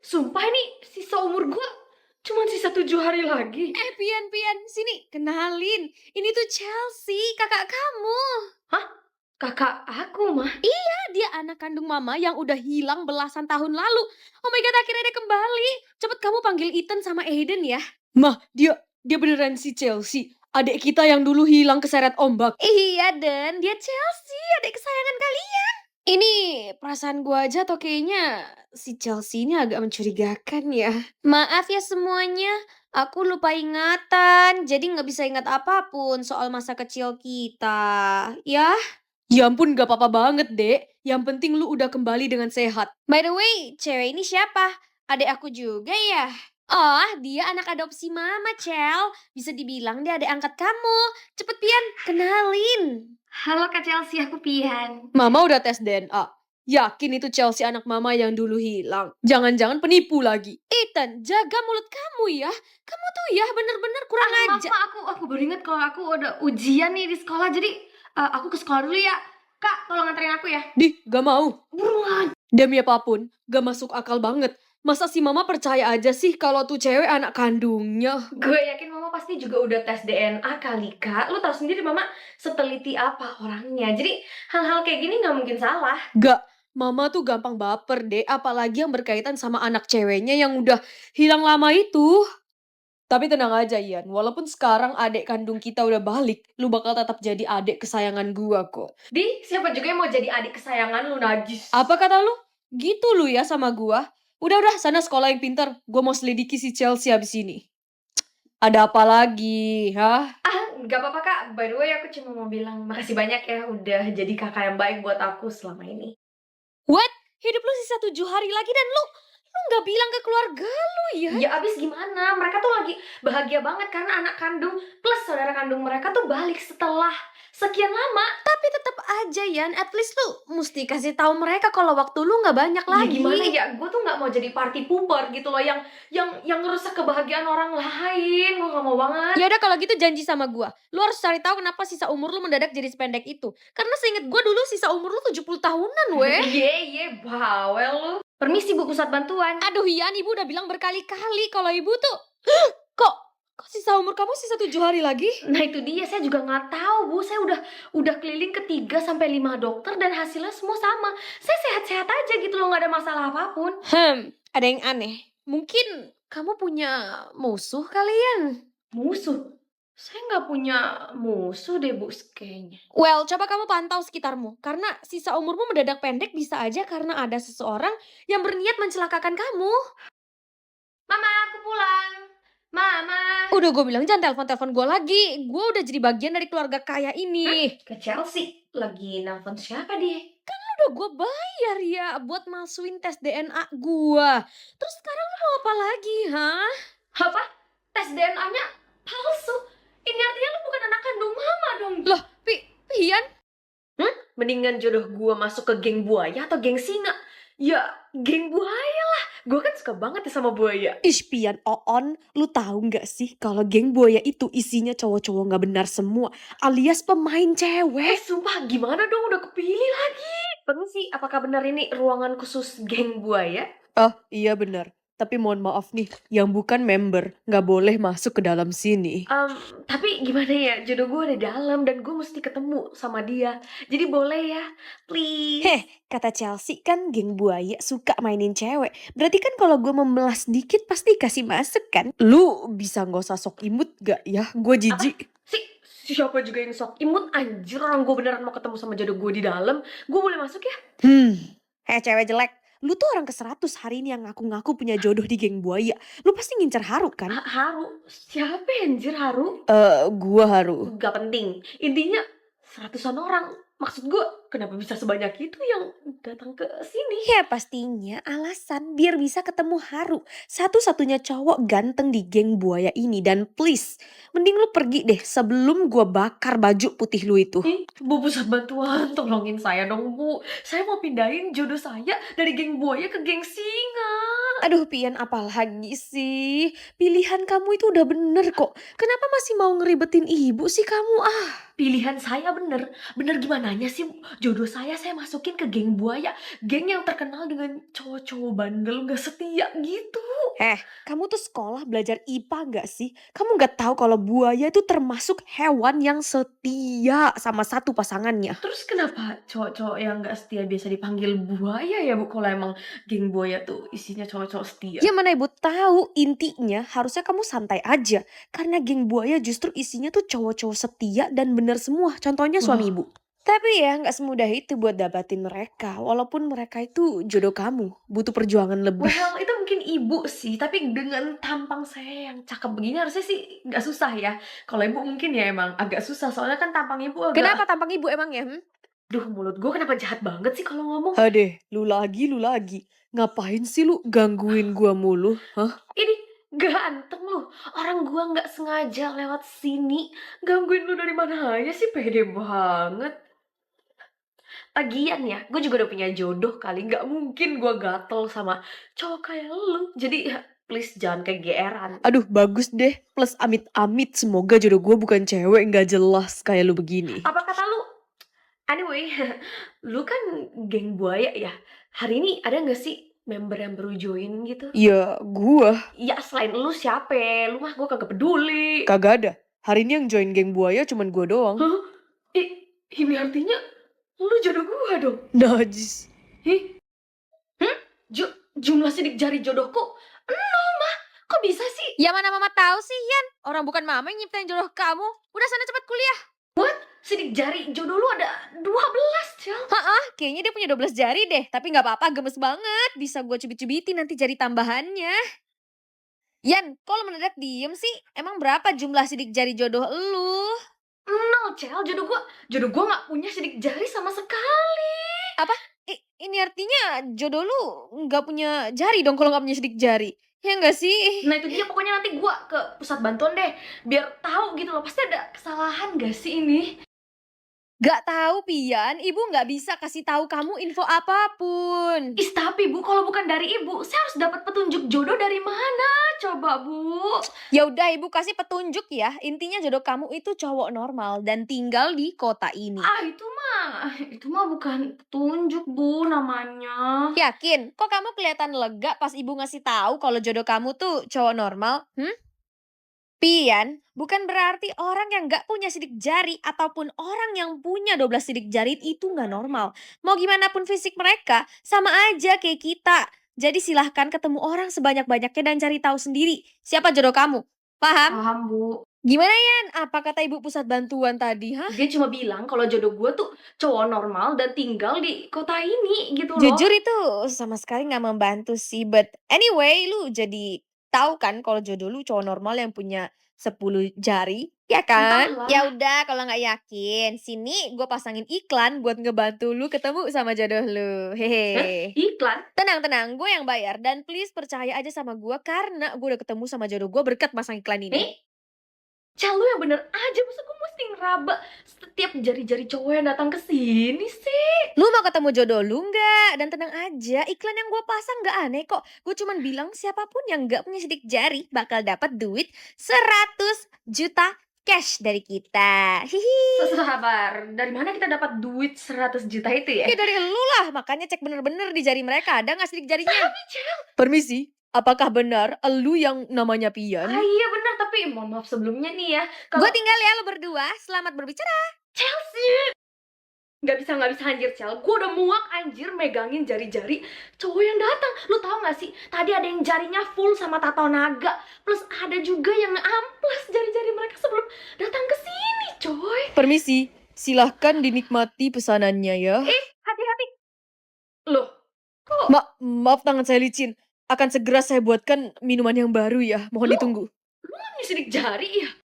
Sumpah ini sisa umur gue cuma sisa 7 hari lagi. Pian, sini kenalin. Ini tuh Chelsea, kakak kamu. Hah? Kakak aku, mah? Dia anak kandung mama yang udah hilang belasan tahun lalu. Oh my god, akhirnya dia kembali. Cepet kamu panggil Ethan sama Aiden ya. Mah, dia beneran si Chelsea. Adik kita yang dulu hilang keseret ombak. Iya, Dan. Dia Chelsea, adik kesayangan kalian. Ini perasaan gua aja atau kayaknya si Chelsea ini agak mencurigakan ya. Maaf ya semuanya, aku lupa ingatan. Jadi nggak bisa ingat apapun soal masa kecil kita. Ya ampun, gak apa-apa banget, Dek. Yang penting lu udah kembali dengan sehat. By the way, cewek ini siapa? Adik aku juga ya? Oh, dia anak adopsi mama, Cel. Bisa dibilang dia adik angkat kamu. Cepet, Pian, kenalin. Halo Kak Chelsea, aku Pian. Mama udah tes DNA. Yakin itu Chelsea anak mama yang dulu hilang. Jangan-jangan penipu lagi. Ethan, jaga mulut kamu ya. Kamu tuh ya bener-bener kurang Maaf, ajar. aku baru ingat kalau aku ada ujian nih di sekolah. Jadi aku ke sekolah dulu ya. Kak, tolong anterin aku ya. Gak mau. Buruan. Demi apapun, gak masuk akal banget. Masa si mama percaya aja sih kalau tuh cewek anak kandungnya? Gue yakin mama pasti juga udah tes DNA kali, Kak. Lu tahu sendiri mama seteliti apa orangnya. Jadi hal-hal kayak gini nggak mungkin salah. Gak, mama tuh gampang baper deh. Apalagi yang berkaitan sama anak ceweknya yang udah hilang lama itu. Tapi tenang aja Ian, walaupun sekarang adik kandung kita udah balik, lu bakal tetap jadi adik kesayangan gua kok. Siapa juga yang mau jadi adik kesayangan lu, najis. Apa kata lu? Gitu lu ya sama gua? Udah, sana sekolah yang pintar. Gua mau selidiki si Chelsea abis ini. Ada apa lagi, hah? Gak apa-apa Kak, by the way aku cuma mau bilang makasih banyak ya udah jadi kakak yang baik buat aku selama ini. What? Hidup lu sisa 7 hari lagi dan lu gak bilang ke keluarga lu ya? Ya abis gimana, mereka tuh lagi bahagia banget karena anak kandung plus saudara kandung mereka tuh balik setelah sekian lama. Tapi tetap aja Yan, at least lu mesti kasih tahu mereka kalau waktu lu gak banyak Ya lagi. gimana ya, gue tuh gak mau jadi party pooper gitu loh yang ngerusak kebahagiaan orang lain. Gue gak mau banget. Ya udah kalau gitu janji sama gua. Lu harus cari tahu kenapa sisa umur lu mendadak jadi sependek itu. Karena seinget gua dulu sisa umur lu 70 tahunan, weh. Ye, bawel lu. Permisi Bu Pusat Bantuan. Aduh Yan, ibu udah bilang berkali-kali kalau ibu tuh kok sisa umur kamu sisa 7 hari lagi? Nah itu dia, saya juga nggak tahu Bu. Saya udah keliling ke 3-5 dokter dan hasilnya semua sama. Saya sehat-sehat aja gitu loh, nggak ada masalah apapun. Ada yang aneh. Mungkin kamu punya musuh kalian? Musuh? Saya nggak punya musuh deh Bu, kayaknya. Well, coba kamu pantau sekitarmu. Karena sisa umurmu mendadak pendek bisa aja karena ada seseorang yang berniat mencelakakan kamu. Mama, aku pulang. Mama. Udah gue bilang jangan telepon-telepon gue lagi. Gue udah jadi bagian dari keluarga kaya ini. Ke Chelsea? Lagi nelfon siapa dia? Kan udah gue bayar ya buat masukin tes DNA gue. Terus sekarang lu mau apa lagi, hah? Apa? Tes DNA-nya palsu? Ini artinya lu bukan anak kandung mama dong. Loh, Pian? Mendingan jodoh gua masuk ke geng buaya atau geng singa? Ya, geng buaya lah. Gua kan suka banget ya sama buaya. Pian, Oon, lu tahu nggak sih kalau geng buaya itu isinya cowok-cowok nggak benar semua, alias pemain cewek. Sumpah gimana dong, udah kepilih lagi. Permisi, apakah benar ini ruangan khusus geng buaya? Oh, iya benar. Tapi mohon maaf nih, yang bukan member nggak boleh masuk ke dalam sini. Tapi gimana ya, jodoh gue ada di dalam dan gue mesti ketemu sama dia. Jadi boleh ya, please. Kata Chelsea kan geng buaya suka mainin cewek. Berarti kan kalau gue memelas dikit pasti kasih masuk kan? Lu bisa nggak usah sok imut gak ya? Gue jijik. Siapa juga yang sok imut, anjir. Orang gue beneran mau ketemu sama jodoh gue di dalam. Gue boleh masuk ya? Cewek jelek. Lu tuh orang ke-100 hari ini yang ngaku-ngaku punya jodoh di geng buaya. Lu pasti ngincer Haru kan? Haru? Siapa anjir Haru? Gua Haru. Gak penting. Intinya 100-an orang. Maksud gue, kenapa bisa sebanyak itu yang datang ke sini? Ya pastinya alasan biar bisa ketemu Haru. Satu-satunya cowok ganteng di geng buaya ini. Dan please, mending lu pergi deh sebelum gua bakar baju putih lu itu. Bu Pusat Bantuan, tolongin saya dong Bu. Saya mau pindahin jodoh saya dari geng buaya ke geng singa. Aduh Pian, apalagi sih? Pilihan kamu itu udah bener kok. Kenapa masih mau ngeribetin ibu sih kamu? Pilihan saya bener. Bener gimananya sih? Jodoh saya masukin ke geng buaya. Geng yang terkenal dengan cowok-cowok bandel gak setia gitu. Kamu tuh sekolah belajar IPA nggak sih? Kamu nggak tahu kalau buaya itu termasuk hewan yang setia sama satu pasangannya? Terus kenapa cowok-cowok yang gak setia biasa dipanggil buaya ya Bu? Kalau emang geng buaya tuh isinya cowok-cowok setia. Ya mana ibu tahu, intinya harusnya kamu santai aja. Karena geng buaya justru isinya tuh cowok-cowok setia dan bener semua. Contohnya suami Wah. ibu. Tapi ya nggak semudah itu buat dapatin mereka. Walaupun mereka itu jodoh kamu. Butuh perjuangan lebih. Well, itu mungkin ibu sih, tapi dengan tampang saya yang cakep begini harusnya sih nggak susah ya. Kalau ibu mungkin ya emang agak susah, soalnya kan tampang ibu agak... Kenapa tampang ibu emangnya? Duh, mulut gue kenapa jahat banget sih kalau ngomong? Hade, lu lagi. Ngapain sih lu gangguin gua mulu? Hah? Ini ganteng loh, orang gua nggak sengaja lewat sini. Gangguin lu dari mana aja sih, pede banget. Lagian ya, gue juga udah punya jodoh kali. Nggak mungkin gue gatel sama cowok kayak lu. Jadi ya, please jangan kegeeran. Aduh, bagus deh. Plus amit-amit semoga jodoh gue bukan cewek nggak jelas kayak lu begini. Apa kata lu? Anyway, lu kan geng buaya ya. Hari ini ada nggak sih member yang baru join gitu? Ya, gua Ya selain lu siapa? Lu mah gue kagak peduli. kagak ada. Hari ini yang join geng buaya cuman gua doang. Hah? Ini artinya lu jodoh gua dong? Najis. Hih? Jumlah sidik jari jodohku 0, mah. Kok bisa sih? Ya mana mama tahu sih, Yan. Orang bukan mama yang nyiptain jodoh kamu. Udah sana cepet kuliah. Sidik jari jodoh lu ada 12, Cel. Kayaknya dia punya 12 jari deh. Tapi nggak apa-apa, gemes banget. Bisa gua cubit-cubitin nanti jari tambahannya. Yan, kok lu mendadak diem sih? Emang berapa jumlah sidik jari jodoh lu? 0, Cel. Jodoh gua nggak punya sidik jari sama sekali. Ini artinya jodoh lu nggak punya jari dong kalau nggak punya sidik jari. Ya nggak sih? Nah itu dia, pokoknya nanti gua ke pusat bantuan deh, biar tahu gitu loh. Pasti ada kesalahan gak sih ini? Gak tahu Pian, ibu nggak bisa kasih tahu kamu info apapun. Tapi Bu, kalau bukan dari ibu, saya harus dapat petunjuk jodoh dari mana? Coba Bu. Ya udah ibu kasih petunjuk ya. Intinya jodoh kamu itu cowok normal dan tinggal di kota ini. Itu mah bukan petunjuk Bu namanya. Yakin? Kok kamu kelihatan lega pas ibu ngasih tahu kalau jodoh kamu tuh cowok normal? Pian, bukan berarti orang yang nggak punya sidik jari ataupun orang yang punya 12 sidik jari itu nggak normal. Mau gimana pun fisik mereka, sama aja kayak kita. Jadi silahkan ketemu orang sebanyak-banyaknya dan cari tahu sendiri siapa jodoh kamu. Paham? Paham Bu. Gimana Yan? Apa kata ibu pusat bantuan tadi? Dia cuma bilang kalau jodoh gue tuh cowok normal dan tinggal di kota ini gitu loh. Jujur itu sama sekali nggak membantu sih. But anyway, lu jadi tahu kan kalau jodoh lu cowok normal yang punya 10 jari, ya kan? Entahlah. Ya udah kalau nggak yakin, sini gue pasangin iklan buat ngebantu lu ketemu sama jodoh lu. Hehe. Iklan? Tenang, gue yang bayar dan please percaya aja sama gue karena gue udah ketemu sama jodoh gue berkat pasang iklan ini. Cel, lu yang bener aja, masa gue mesti ngeraba setiap jari-jari cowok yang datang ke sini sih? Lu mau ketemu jodoh lu nggak? Dan tenang aja, iklan yang gue pasang nggak aneh kok. Gue cuman bilang siapapun yang nggak punya sidik jari bakal dapat duit 100 juta cash dari kita. Hihi. Sabar, dari mana kita dapat duit 100 juta itu ya? Ya dari lu lah, makanya cek bener-bener di jari mereka ada nggak sidik jarinya. Tapi Cel, Permisi, apakah benar lu yang namanya Pian? iya benar, tapi mohon maaf sebelumnya nih ya. Gue tinggal ya lu berdua, selamat berbicara. Chelsea, nggak bisa anjir, Cel. Gue udah muak anjir megangin jari-jari cowok yang datang. Lu tau gak sih, tadi ada yang jarinya full sama tato naga, plus ada juga yang amplas jari-jari mereka sebelum datang ke sini, coy. Permisi, silahkan dinikmati pesanannya ya. Hati-hati. Loh, kok Maaf tangan saya licin. Akan segera saya buatkan minuman yang baru ya. Mohon ditunggu. lu nggak punya sidik jari ya?